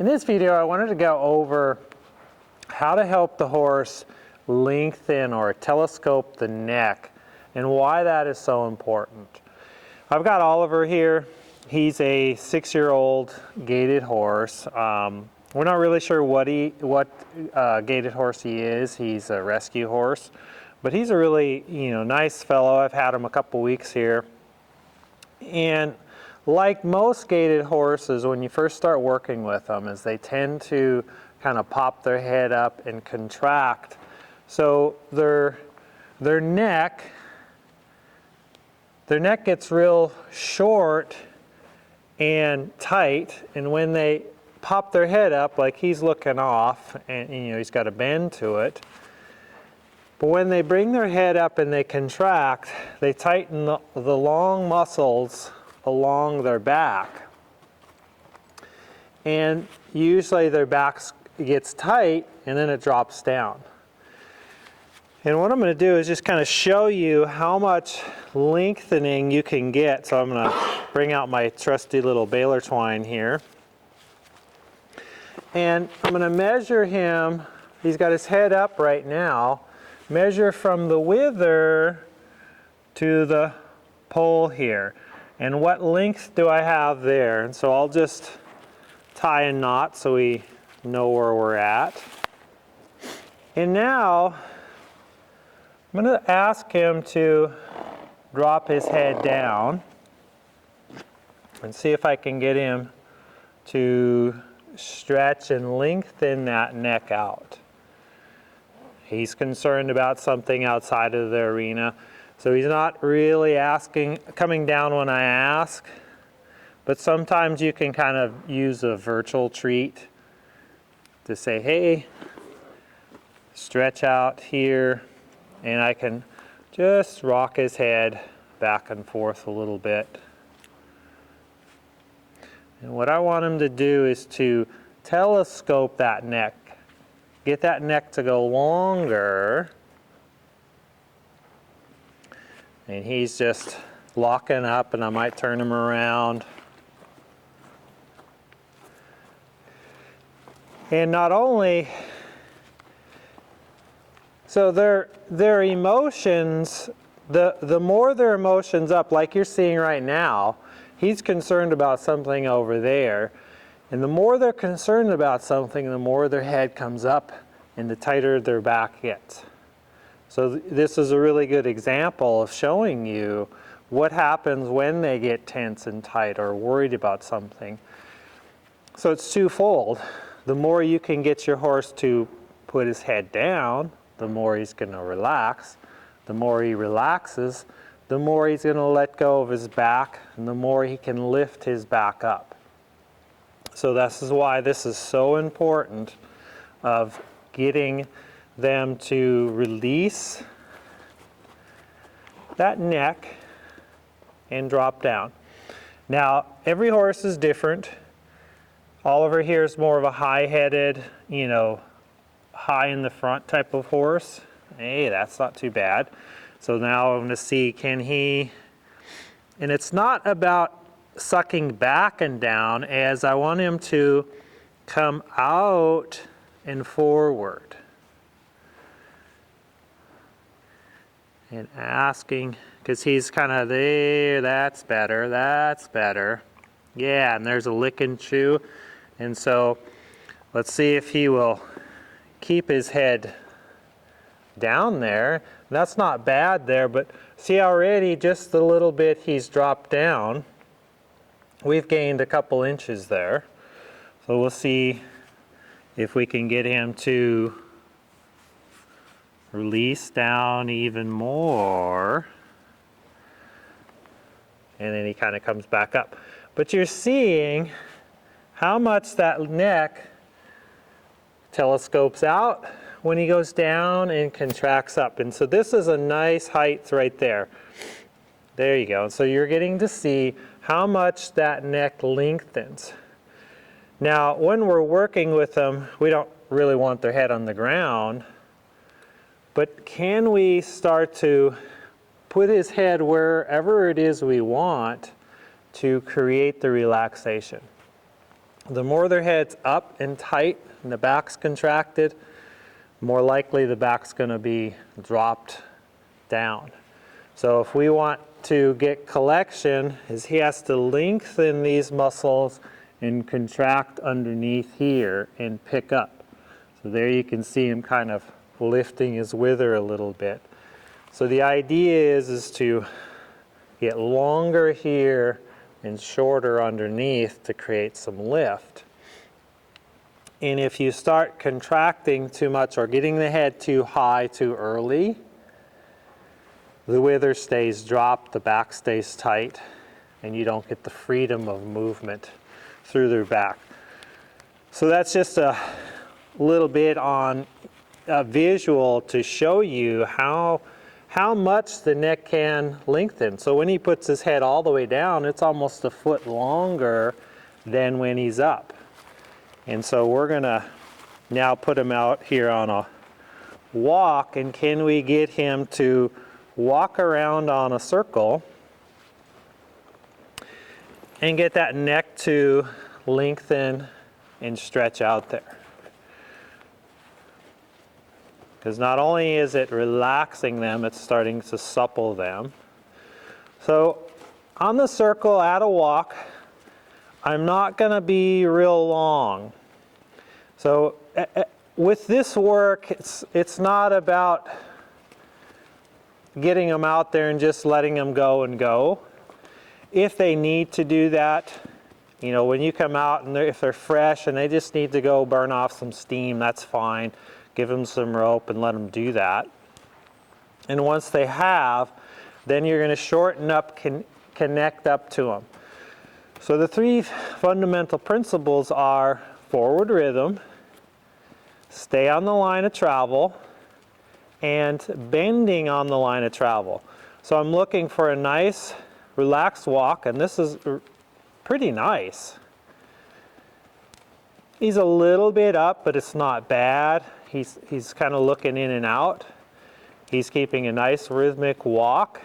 In this video, I wanted to go over how to help the horse lengthen or telescope the neck and why that is so important. I've got Oliver here. He's a 6-year-old gaited horse. We're not really sure what gaited horse he is. He's a rescue horse, but he's a really nice fellow. I've had him a couple weeks here, and like most gaited horses, when you first start working with them, is they tend to kind of pop their head up and contract. So their neck gets real short and tight, and when they pop their head up, like he's looking off, and he's got a bend to it. But when they bring their head up and they contract, they tighten the long muscles along their back, and usually their back gets tight and then it drops down. And what I'm going to do is just kind of show you how much lengthening you can get. So I'm going to bring out my trusty little baler twine here, and I'm going to measure him. He's got his head up right now. Measure from the wither to the pole here. And what length do I have there? And so I'll just tie a knot so we know where we're at. And now I'm going to ask him to drop his head down and see if I can get him to stretch and lengthen that neck out. He's concerned about something outside of the arena. So he's not really coming down when I ask, but sometimes you can kind of use a virtual treat to say, hey, stretch out here, and I can just rock his head back and forth a little bit. And what I want him to do is to telescope that neck, get that neck to go longer. And he's just locking up, and I might turn him around. And not only, so their emotions, the more their emotions up, like you're seeing right now, he's concerned about something over there. And the more they're concerned about something, the more their head comes up and the tighter their back gets. So this is a really good example of showing you what happens when they get tense and tight or worried about something. So it's twofold. The more you can get your horse to put his head down, the more he's going to relax. The more he relaxes, the more he's going to let go of his back, and the more he can lift his back up. So this is why this is so important of getting them to release that neck and drop down. Now, every horse is different. Oliver here is more of a high-headed, high in the front type of horse. Hey, that's not too bad. So now I'm going to see, can he, and it's not about sucking back and down, as I want him to come out and forward. And asking, because he's kind of there, that's better, that's better. Yeah, and there's a lick and chew. And so let's see if he will keep his head down there. That's not bad there, but see already just the little bit he's dropped down. We've gained a couple inches there. So we'll see if we can get him to release down even more, and then he kind of comes back up. But you're seeing how much that neck telescopes out when he goes down and contracts up. And so this is a nice height right there. There you go. So you're getting to see how much that neck lengthens. Now, when we're working with them, we don't really want their head on the ground. But can we start to put his head wherever it is we want to create the relaxation? The more their head's up and tight and the back's contracted, more likely the back's going to be dropped down. So if we want to get collection, is he has to lengthen these muscles and contract underneath here and pick up. So there you can see him kind of lifting his wither a little bit. So the idea is to get longer here and shorter underneath to create some lift. And if you start contracting too much or getting the head too high too early, the wither stays dropped, the back stays tight, and you don't get the freedom of movement through their back. So that's just a little bit on a visual to show you how much the neck can lengthen. So when he puts his head all the way down, it's almost a foot longer than when he's up. And so we're gonna now put him out here on a walk, and can we get him to walk around on a circle and get that neck to lengthen and stretch out there. Because not only is it relaxing them, it's starting to supple them. So on the circle at a walk, I'm not going to be real long. So with this work, it's not about getting them out there and just letting them go and go. If they need to do that, you know, when you come out and if they're fresh and they just need to go burn off some steam, that's fine. Give them some rope and let them do that. And once they have, then you're going to shorten up, connect up to them. So the three fundamental principles are forward rhythm, stay on the line of travel, and bending on the line of travel. So I'm looking for a nice relaxed walk, and this is pretty nice. He's a little bit up, but it's not bad. He's kind of looking in and out. He's keeping a nice rhythmic walk.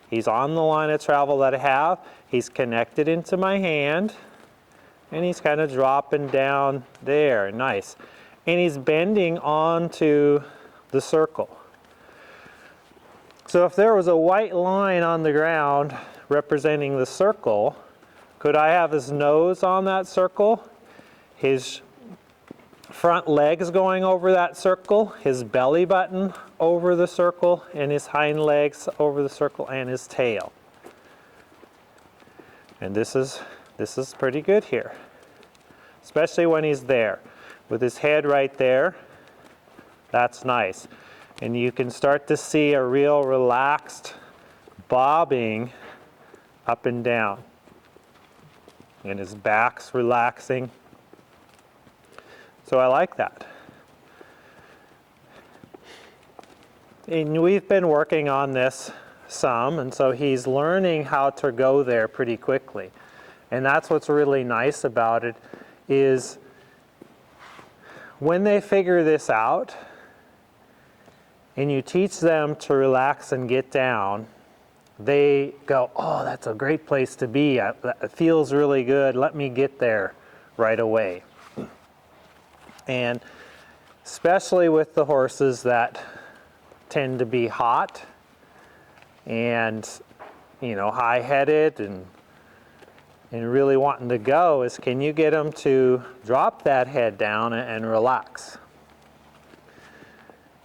He's on the line of travel that I have. He's connected into my hand, and he's kind of dropping down there. Nice. And he's bending onto the circle. So if there was a white line on the ground representing the circle, could I have his nose on that circle, his front legs going over that circle, his belly button over the circle, and his hind legs over the circle, and his tail? And this is pretty good here, especially when he's there with his head right there. That's nice. And you can start to see a real relaxed bobbing up and down. And his back's relaxing. So I like that. And we've been working on this some, and so he's learning how to go there pretty quickly. And that's what's really nice about it, is when they figure this out, and you teach them to relax and get down, they go, oh, that's a great place to be. It feels really good. Let me get there right away. And especially with the horses that tend to be hot and, you know, high-headed and really wanting to go, is can you get them to drop that head down and relax?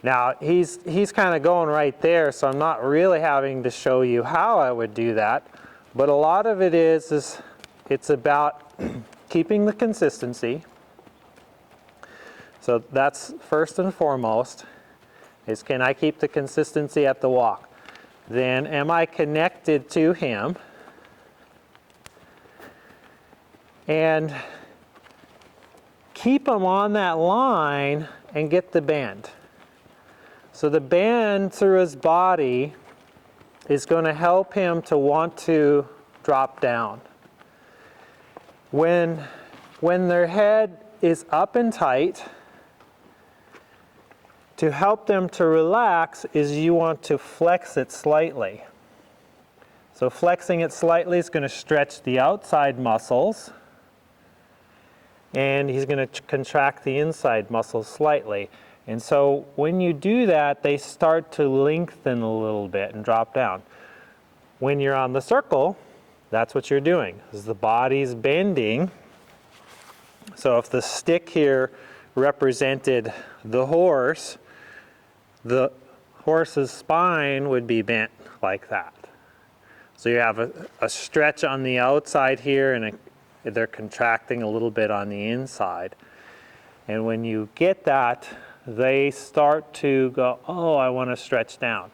Now, he's kind of going right there, so I'm not really having to show you how I would do that. But a lot of it is it's about keeping the consistency. So that's first and foremost, is can I keep the consistency at the walk? Then am I connected to him? And keep him on that line and get the bend. So the bend through his body is going to help him to want to drop down. When their head is up and tight, to help them to relax is you want to flex it slightly. So flexing it slightly is going to stretch the outside muscles. and he's going to contract the inside muscles slightly. And so when you do that, they start to lengthen a little bit and drop down. When you're on the circle, that's what you're doing, is the body's bending. So if the stick here represented the horse's spine would be bent like that. So you have a stretch on the outside here, and they're contracting a little bit on the inside. And when you get that, they start to go, oh, I want to stretch down.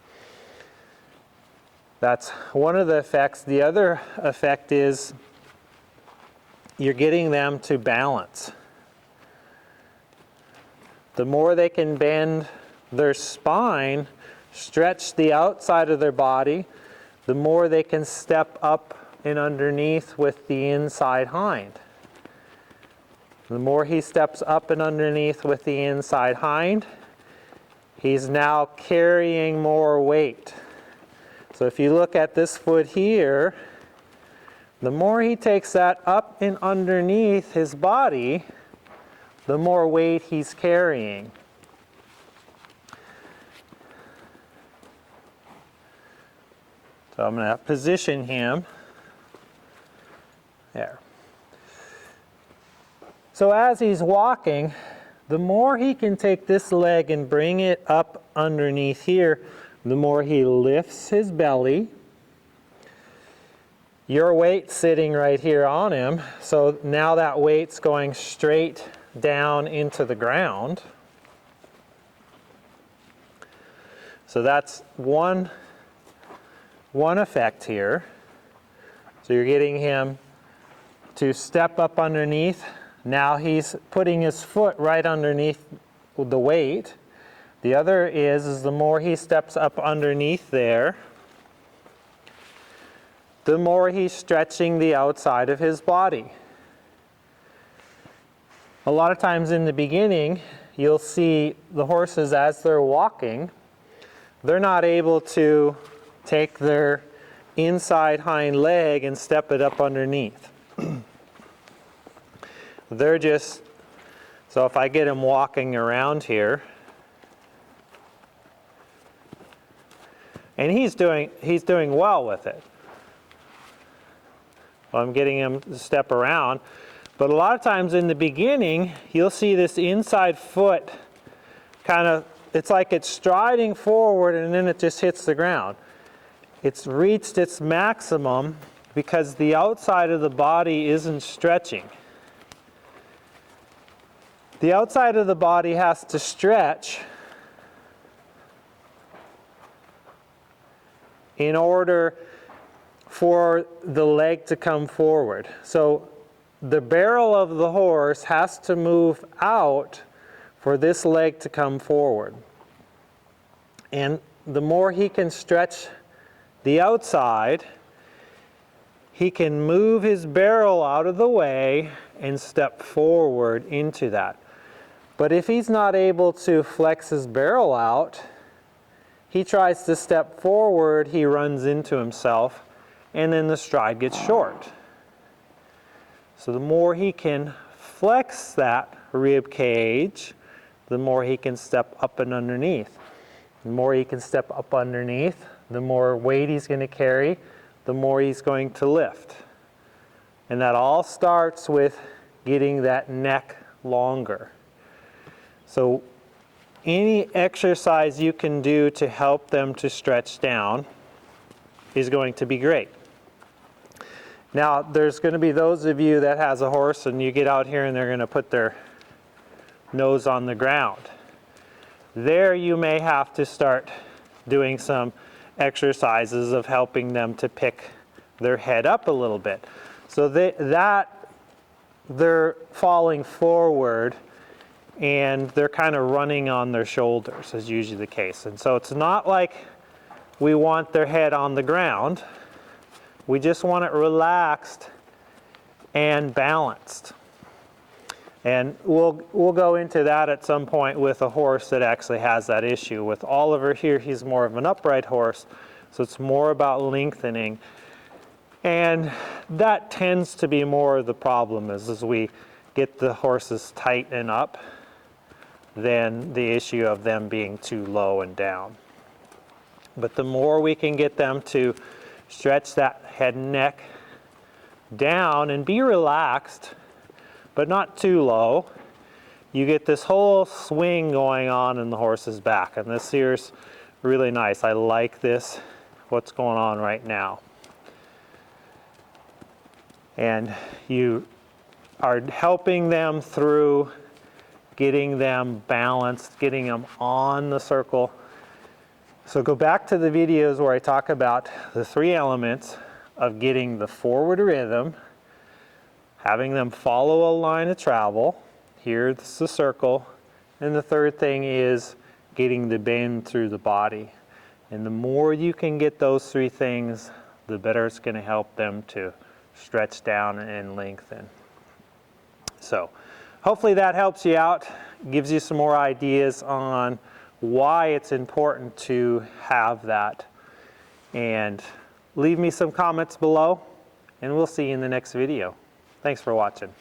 That's one of the effects. The other effect is you're getting them to balance. The more they can bend their spine, stretch the outside of their body, the more they can step up and underneath with the inside hind. The more he steps up and underneath with the inside hind, he's now carrying more weight. So if you look at this foot here, the more he takes that up and underneath his body, the more weight he's carrying. So I'm going to position him there. So as he's walking, the more he can take this leg and bring it up underneath here, the more he lifts his belly. Your weight's sitting right here on him, so now that weight's going straight down into the ground. So that's one effect here. So you're getting him to step up underneath. Now he's putting his foot right underneath the weight. The other is the more he steps up underneath there, the more he's stretching the outside of his body. A lot of times in the beginning, you'll see the horses as they're walking, they're not able to take their inside hind leg and step it up underneath. They're just, so if I get him walking around here, and he's doing well with it. I'm getting him to step around, but a lot of times in the beginning, you'll see this inside foot kind of, it's like it's striding forward and then it just hits the ground. It's reached its maximum because the outside of the body isn't stretching. The outside of the body has to stretch in order for the leg to come forward. So the barrel of the horse has to move out for this leg to come forward. And the more he can stretch the outside, he can move his barrel out of the way and step forward into that. But if he's not able to flex his barrel out, he tries to step forward, he runs into himself, and then the stride gets short. So the more he can flex that rib cage, the more he can step up and underneath. The more he can step up underneath, the more weight he's going to carry, the more he's going to lift. And that all starts with getting that neck longer. So any exercise you can do to help them to stretch down is going to be great. Now, there's going to be those of you that has a horse and you get out here and they're going to put their nose on the ground. There you may have to start doing some exercises of helping them to pick their head up a little bit. So they're falling forward and they're kind of running on their shoulders, is usually the case. And so it's not like we want their head on the ground. We just want it relaxed and balanced. And we'll go into that at some point with a horse that actually has that issue. With Oliver here, he's more of an upright horse, so it's more about lengthening. And that tends to be more of the problem as we get the horses tight and up than the issue of them being too low and down. But the more we can get them to stretch that head and neck down and be relaxed, but not too low, you get this whole swing going on in the horse's back. And this here's really nice. I like this, what's going on right now. And you are helping them through getting them balanced, getting them on the circle. So go back to the videos where I talk about the 3 elements of getting the forward rhythm, having them follow a line of travel. Here's the circle. And the third thing is getting the bend through the body. And the more you can get those 3 things, the better it's going to help them to stretch down and lengthen. So hopefully that helps you out, gives you some more ideas on why it's important to have that. And leave me some comments below, and we'll see you in the next video. Thanks for watching.